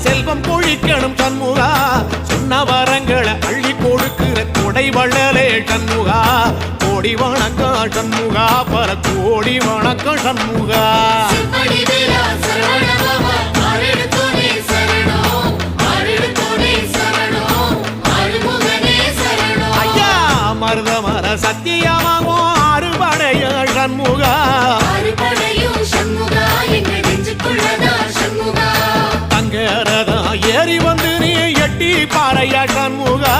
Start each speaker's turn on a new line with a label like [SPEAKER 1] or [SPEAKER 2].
[SPEAKER 1] செல்வம் பொழிக்கணும் சண்முகா சொன்ன வரங்களை அள்ளி கொடுக்கிற கொடை வள்ளலே சண்முகா கோடி வணக்கம் சண்முகா பல கோடி வணக்கம் சண்முகா ஐயா மருதமர சத்தியமாகோ அறுபடைய சண்முகா தங்கரதா ஏறி வந்து நீ எட்டி பாறையா சண்முகா